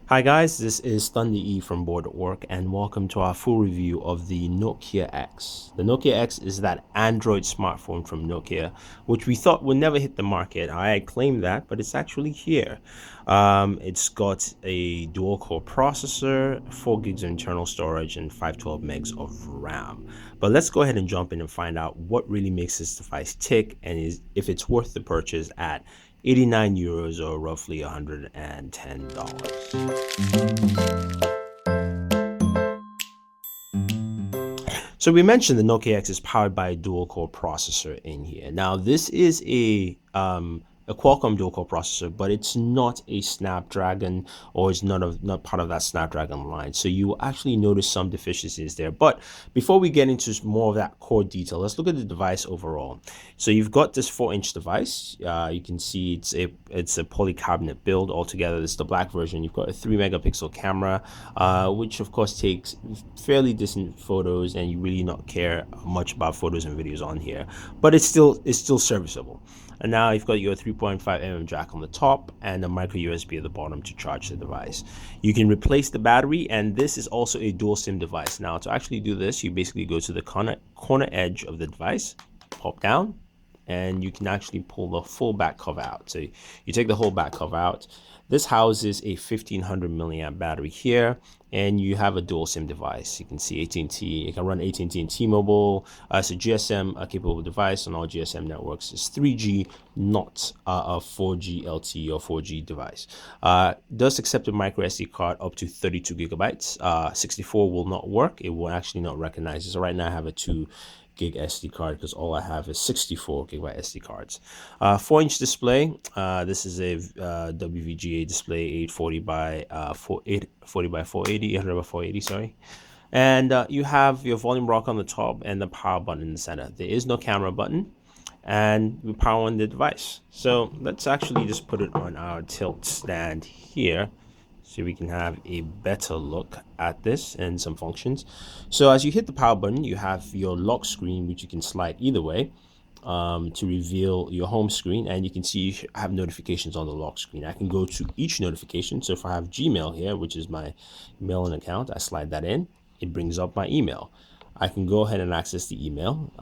Hi guys, this is Thunder E from Board at Work and welcome to our full review of the Nokia X. The Nokia X is that Android smartphone from Nokia, which we thought would never hit the market. I had claimed that, but it's actually here. It's got a dual-core processor, 4 gigs of internal storage, and 512 megs of RAM. But let's go ahead and jump in and find out what really makes this device tick and if it's worth the purchase at 89 euros or roughly $110. So we mentioned the Nokia X is powered by a dual-core processor in here. Now this is a Qualcomm dual-core processor, but it's not a Snapdragon, or it's not part of that Snapdragon line. So you will actually notice some deficiencies there. But before we get into more of that core detail, let's look at the device overall. So you've got this 4-inch device. You can see it's a polycarbonate build altogether. This is the black version. You've got a 3-megapixel camera, which of course takes fairly decent photos, and you really not care much about photos and videos on here. But it's still serviceable. And now you've got your 3.5mm jack on the top and a micro USB at the bottom to charge the device. You can replace the battery, and this is also a dual SIM device. Now to actually do this, you basically go to the corner edge of the device, pop down, and you can actually pull the full back cover out. So you take the whole back cover out. This houses a 1500 milliamp battery here, and you have a dual SIM device. You can see AT&T. It can run AT&T and T-Mobile. It's a GSM capable device on all GSM networks. It's 3G, not a 4G LTE or 4G device. Does accept a micro SD card up to 32 gigabytes. 64 will not work. It will actually not recognize it. So right now I have a 2 gig SD card because all I have is 64 gigabyte SD cards. 4-inch display. This is a WVGA display, 840 by 480, 800 by 480, sorry. And you have your volume rock on the top and the power button in the center. There is no camera button, and we power on the device. So let's actually just put it on our tilt stand here, so we can have a better look at this and some functions. So as you hit the power button, you have your lock screen, which you can slide either way to reveal your home screen, and you can see you have notifications on the lock screen. I can go to each notification. So if I have Gmail here, which is my mailing account, I slide that in. It brings up my email. I can go ahead and access the email.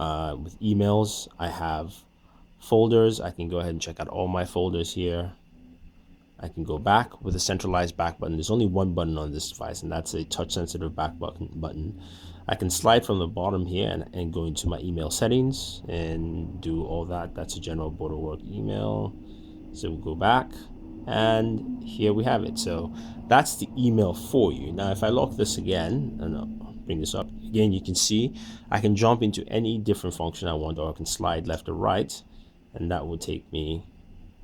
With emails, I have folders. I can go ahead and check out all my folders here. I can go back with a centralized back button. There's only one button on this device, and that's a touch sensitive back button. I can slide from the bottom here and go into my email settings and do all that. That's a general Board at Work email. So we'll go back, and here we have it. So that's the email for you. Now if I lock this again and I'll bring this up again, you can see I can jump into any different function I want, or I can slide left or right, and that will take me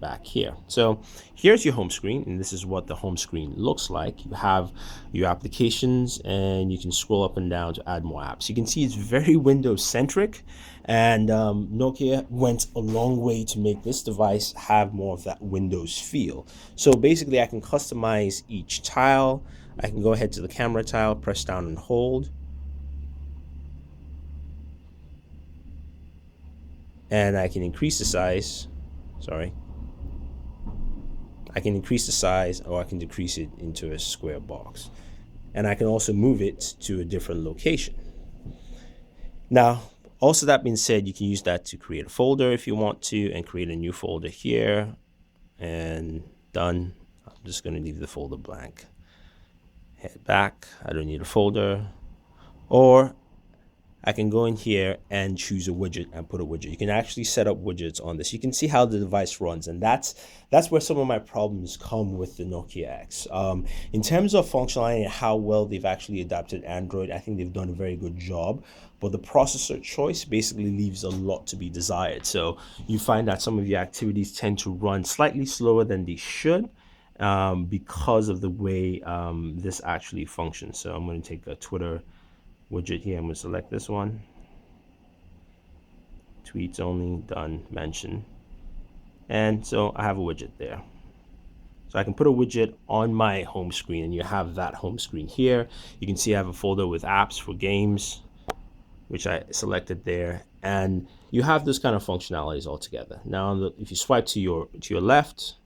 back here. So here's your home screen, and this is what the home screen looks like. You have your applications, and you can scroll up and down to add more apps. You can see it's very Windows centric, and Nokia went a long way to make this device have more of that Windows feel. So basically I can customize each tile. I can go ahead to the camera tile, press down and hold, and I can increase the size. I can increase the size, or I can decrease it into a square box. And I can also move it to a different location. Now, also that being said, you can use that to create a folder if you want to, and create a new folder here, and done. I'm just going to leave the folder blank. Head back. I don't need a folder. Or I can go in here and choose a widget and put a widget. You can actually set up widgets on this. You can see how the device runs, and that's where some of my problems come with the Nokia X. In terms of functionality and how well they've actually adapted Android, I think they've done a very good job. But the processor choice basically leaves a lot to be desired. So you find that some of your activities tend to run slightly slower than they should because of the way this actually functions. So I'm going to take a Twitter widget here. I'm going to select this one, tweets only, done, mention, and so I have a widget there. So I can put a widget on my home screen, and you have that home screen here. You can see I have a folder with apps for games, which I selected there, and you have this kind of functionalities all together. Now if you swipe to your left,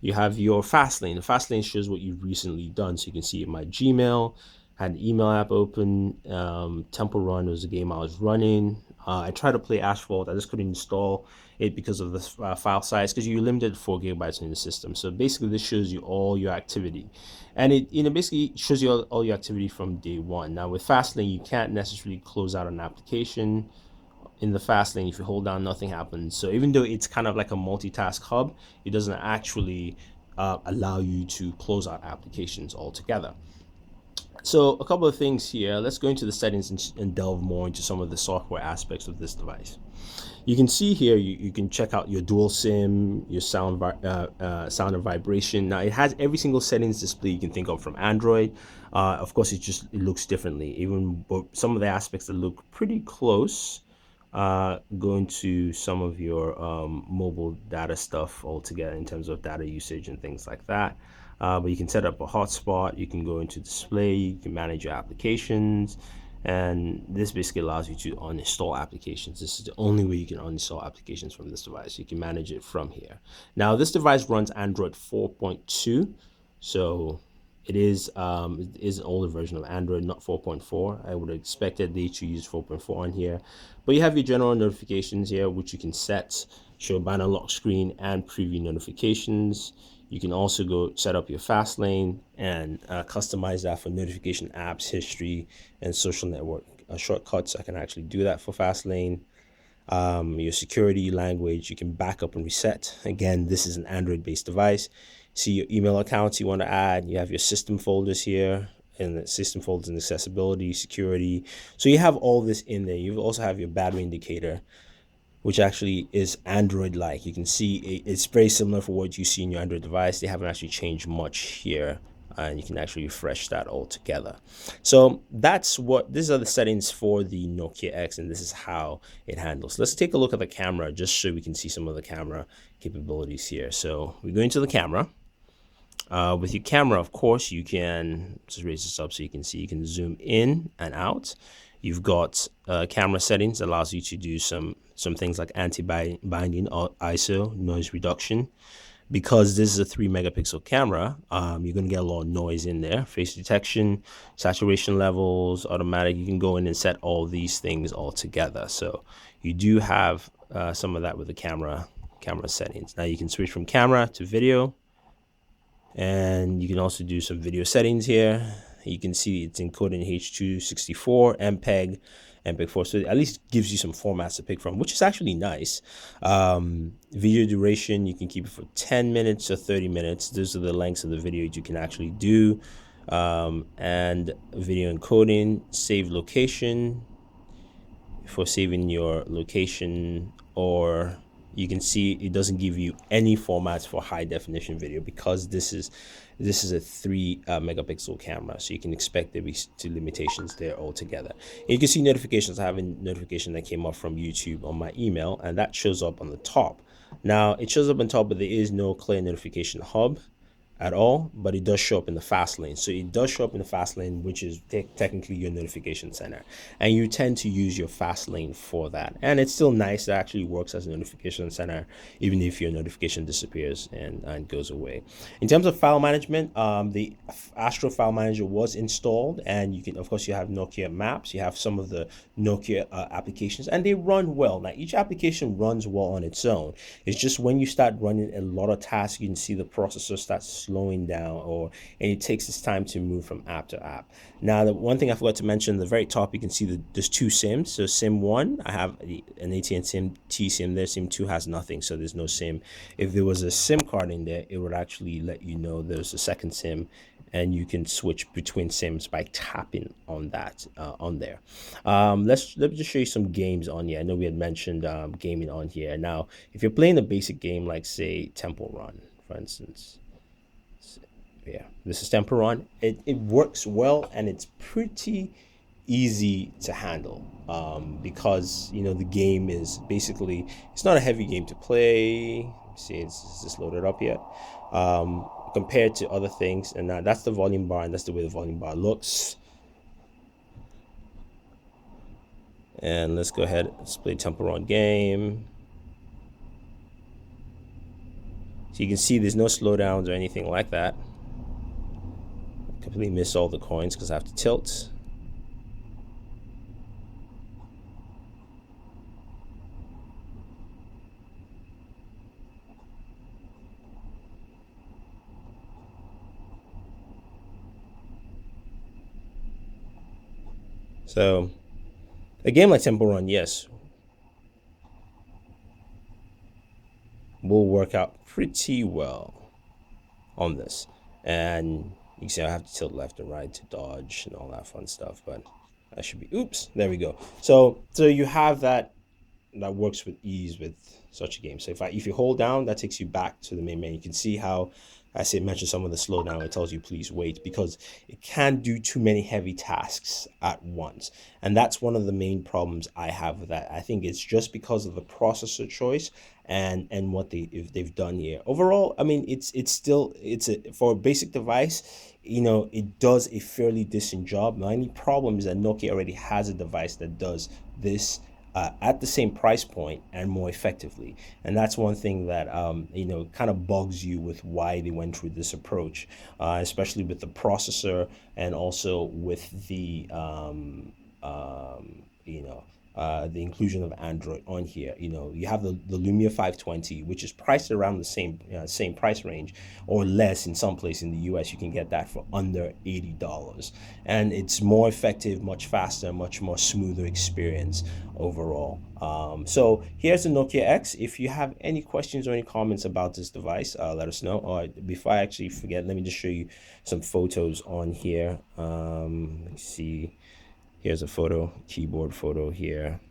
You have your fast lane. The fast lane shows what you've recently done. So you can see my Gmail, had an email app open. Temple Run was a game I was running. I tried to play Asphalt. I just couldn't install it because of the file size, because you're limited to 4 GB in the system. So basically, this shows you all your activity, and it basically shows you all your activity from day one. Now with Fastlane, you can't necessarily close out an application in the fast lane. If you hold down, nothing happens. So even though it's kind of like a multitask hub, it doesn't actually allow you to close out applications altogether. So a couple of things here. Let's go into the settings and delve more into some of the software aspects of this device. You can see here, you can check out your dual SIM, your sound sound and vibration. Now it has every single settings display you can think of from Android. Of course, it looks differently, even some of the aspects that look pretty close. Go into some of your mobile data stuff altogether in terms of data usage and things like that. But you can set up a hotspot, you can go into display, you can manage your applications, and this basically allows you to uninstall applications. This is the only way you can uninstall applications from this device. You can manage it from here. Now this device runs Android 4.2, so it is an older version of Android, not 4.4. I would have expected they to use 4.4 on here. But you have your general notifications here, which you can set, show banner lock screen and preview notifications. You can also go set up your fast lane and customize that for notification apps, history, and social network shortcuts. I can actually do that for fast lane. Your security language, you can back up and reset. Again, this is an Android-based device. See your email accounts you want to add. You have your system folders here, and the system folders and accessibility, security. So you have all this in there. You also have your battery indicator, which actually is Android-like. You can see it's very similar for what you see in your Android device. They haven't actually changed much here, and you can actually refresh that all together. So these are the settings for the Nokia X, and this is how it handles. Let's take a look at the camera just so we can see some of the camera capabilities here. So we go into the camera. With your camera, of course, you can just raise this up so you can see. You can zoom in and out. You've got camera settings that allows you to do some things like anti-binding or ISO, noise reduction. Because this is a 3 megapixel camera, you're going to get a lot of noise in there. Face detection, saturation levels, automatic. You can go in and set all these things all together. So you do have some of that with the camera settings. Now you can switch from camera to video. And you can also do some video settings here. You can see it's encoded in H.264, MPEG, MPEG-4, so it at least gives you some formats to pick from, which is actually nice. Video duration, you can keep it for 10 minutes or 30 minutes. Those are the lengths of the videos you can actually do. And video encoding, save location for saving your location, or you can see it doesn't give you any formats for high definition video because this is a 3 megapixel camera, so you can expect there be limitations there altogether. And you can see notifications. I have a notification that came up from YouTube on my email, and that shows up on the top. Now it shows up on top, but there is no clear notification hub at all, but it does show up in the fast lane. So it does show up in the fast lane, which is technically your notification center, and you tend to use your fast lane for that. And it's still nice. It actually works as a notification center, even if your notification disappears and goes away. In terms of file management, the Astro file manager was installed, and you can, of course, you have Nokia Maps, you have some of the Nokia applications, and they run well. Now each application runs well on its own. It's just when you start running a lot of tasks, you can see the processor starts slowing down, and it takes its time to move from app to app. Now, the one thing I forgot to mention, at the very top, you can see there's 2 SIMs. So SIM 1, I have an AT&T SIM there. SIM 2 has nothing, so there's no SIM. If there was a SIM card in there, it would actually let you know there's a second SIM, and you can switch between SIMs by tapping on that on there. Let me just show you some games on here. I know we had mentioned gaming on here. Now, if you're playing a basic game like, say, Temple Run, for instance, yeah, this is Temple Run. It works well, and it's pretty easy to handle because the game is basically, it's not a heavy game to play. See, it's just loaded up yet compared to other things. And that's the volume bar, and that's the way the volume bar looks. And let's go ahead, let's play Temple Run game. So you can see there's no slowdowns or anything like that. Completely missed all the coins because I have to tilt. So a game like Temple Run, yes, will work out pretty well on this. And you can see I have to tilt left and right to dodge and all that fun stuff, but I should be, oops, there we go. So you have that works with ease with such a game. So if you hold down, that takes you back to the main menu. You can see how I say mention some of the slowdown. It tells you please wait because it can't do too many heavy tasks at once, and that's one of the main problems I have with that. I think it's just because of the processor choice and what they've done here. Overall, I mean, it's still it's a for a basic device. It does a fairly decent job. My only problem is that Nokia already has a device that does this at the same price point and more effectively. And that's one thing that kind of bugs you with why they went through this approach, especially with the processor and also with the inclusion of Android on here. You have the Lumia 520, which is priced around the same price range or less in some place in the US. You can get that for under $80, and it's more effective, much faster, much more smoother experience overall. So here's the Nokia X. If you have any questions or any comments about this device, let us know. Before I actually forget, let me just show you some photos on here. Let's see. Here's a photo, keyboard photo here.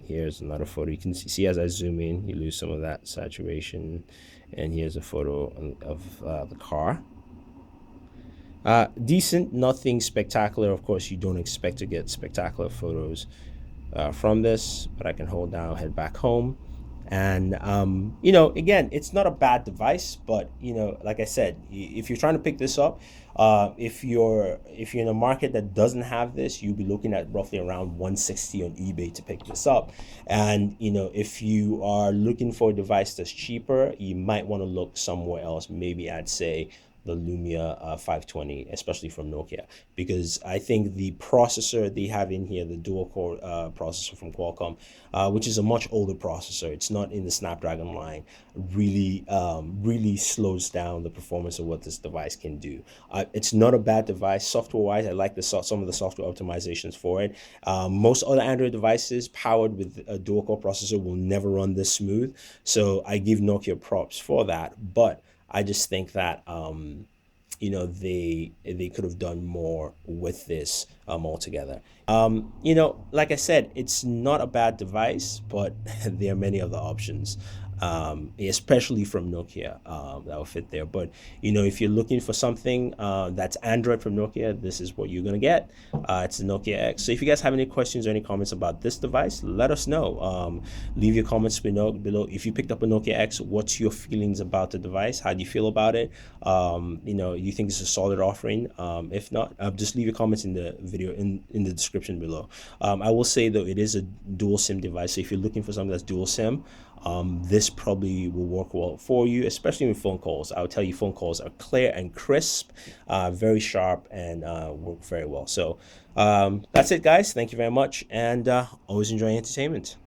Here's another photo. You can see as I zoom in, you lose some of that saturation. And here's a photo of the car. Decent, nothing spectacular. Of course, you don't expect to get spectacular photos from this, but I can hold down, head back home. And again, it's not a bad device, but like I said, if you're trying to pick this up, if you're in a market that doesn't have this, you'll be looking at roughly around 160 on eBay to pick this up. And if you are looking for a device that's cheaper, you might want to look somewhere else. Maybe I'd say the Lumia 520, especially from Nokia, because I think the processor they have in here, the dual core processor from Qualcomm, which is a much older processor, it's not in the Snapdragon line, really slows down the performance of what this device can do. It's not a bad device software wise. I like some of the software optimizations for it. Most other Android devices powered with a dual core processor will never run this smooth, so I give Nokia props for that. But I just think that they could have done more with this altogether. Like I said, it's not a bad device, but there are many other options, especially from Nokia, that will fit there. But if you're looking for something that's Android from Nokia, this is what you're gonna get. It's the Nokia X. So if you guys have any questions or any comments about this device, let us know. Leave your comments below. If you picked up a Nokia X, what's your feelings about the device? How do you feel about it? You think it's a solid offering? If not, just leave your comments in the video in the description below. I will say though, it is a dual SIM device. So if you're looking for something that's dual SIM, this probably will work well for you, especially with phone calls. I would tell you phone calls are clear and crisp, very sharp, and work very well. So that's it, guys. Thank you very much, and always enjoy entertainment.